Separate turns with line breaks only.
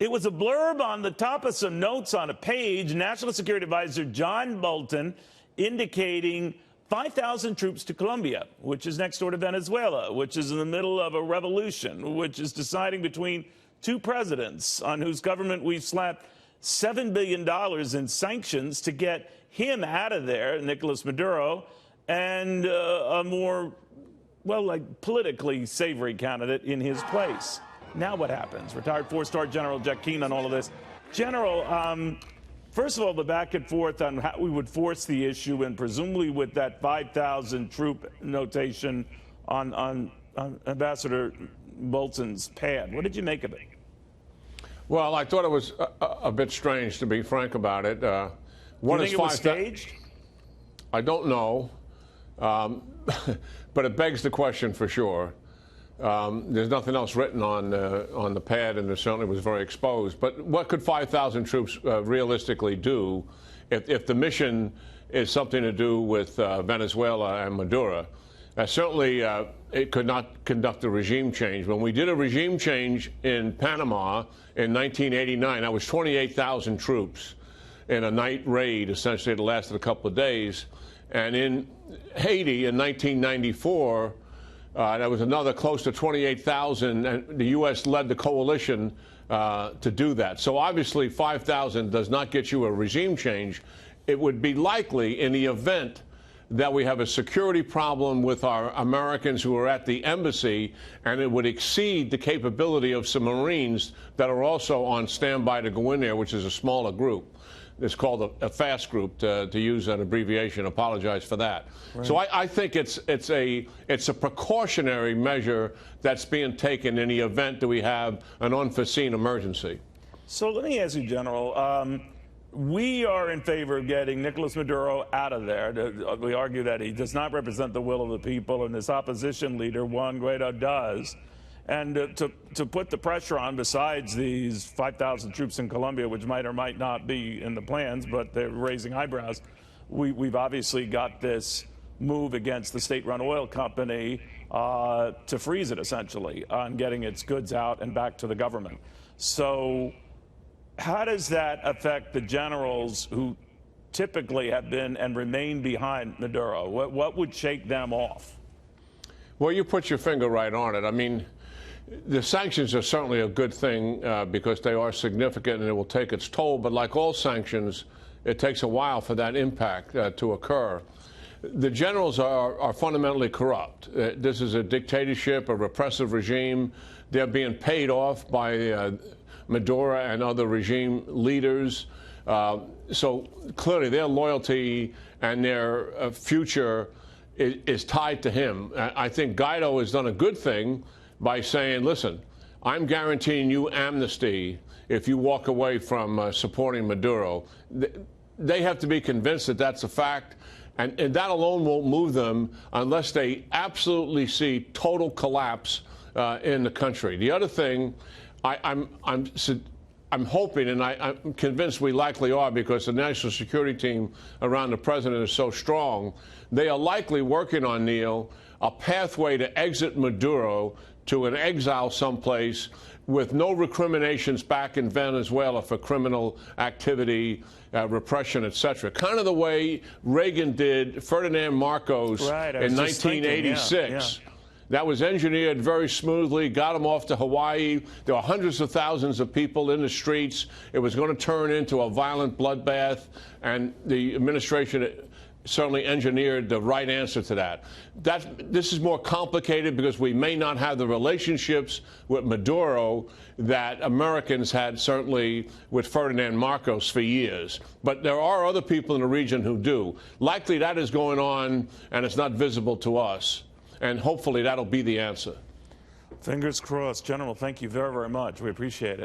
It was a blurb on the top of some notes on a page. National Security Advisor John Bolton indicating 5,000 troops to Colombia, which is next door to Venezuela, which is in the middle of a revolution, which is deciding between two presidents on whose government we've slapped $7 billion in sanctions to get him out of there, Nicolas Maduro, and a more, well, like politically savory candidate in his place. Now what happens? Retired four-star General Jack Keane on all of this. General, first of all, the back and forth on how we would force the issue, and presumably with that 5,000 troop notation on Ambassador Bolton's pad. What did you make of it?
Well, I thought it was a bit strange, to be frank about it.
What, you think it was staged?
I don't know, but it begs the question for sure. There's nothing else written on the pad, and it certainly was very exposed. But what could 5,000 troops realistically do if the mission is something to do with Venezuela and Maduro? Certainly, it could not conduct a regime change. When we did a regime change in Panama in 1989, that was 28,000 troops in a night raid, essentially. It lasted a couple of days. And in Haiti in 1994, that was another close to 28,000, and the U.S. led the coalition to do that. So obviously 5,000 does not get you a regime change. It would be likely in the event that we have a security problem with our Americans who are at the embassy, and it would exceed the capability of some Marines that are also on standby to go in there, which is a smaller group. It's called a fast group, to use an abbreviation. Apologize for that. Right. So I think it's a precautionary measure that's being taken in the event that we have an unforeseen emergency.
So let me ask you, General. We are in favor of getting Nicolas Maduro out of there. We argue that he does not represent the will of the people, and this opposition leader, Juan Guaido, does. And to put the pressure on, besides these 5,000 troops in Colombia, which might or might not be in the plans, but they're raising eyebrows, we've obviously got this move against the state-run oil company to freeze it, essentially, on getting its goods out and back to the government. So how does that affect the generals who typically have been and remain behind Maduro? What would shake them off?
Well, you put your finger right on it. I mean, the sanctions are certainly a good thing because they are significant and it will take its toll. But like all sanctions, it takes a while for that impact to occur. The generals are fundamentally corrupt. This is a dictatorship, a repressive regime. They're being paid off by Maduro and other regime leaders. So clearly their loyalty and their future is tied to him. I think Guaido has done a good thing by saying, listen, I'm guaranteeing you amnesty if you walk away from supporting Maduro. They have to be convinced that that's a fact, and that alone won't move them unless they absolutely see total collapse in the country. The other thing, I'm hoping, and I'm convinced we likely are, because the national security team around the president is so strong, they are likely working on, Neil, a pathway to exit Maduro to an exile someplace with no recriminations back in Venezuela for criminal activity, repression, etc. Kind of the way Reagan did Ferdinand Marcos in 1986. Yeah. That was engineered very smoothly, got him off to Hawaii. There were hundreds of thousands of people in the streets. It was going to turn into a violent bloodbath, and the administration certainly engineered the right answer to that. This is more complicated because we may not have the relationships with Maduro that Americans had, certainly with Ferdinand Marcos, for years. But there are other people in the region who do. Likely that is going on, and it's not visible to us. And hopefully that'll be the answer.
Fingers crossed. General, thank you very, very much. We appreciate it.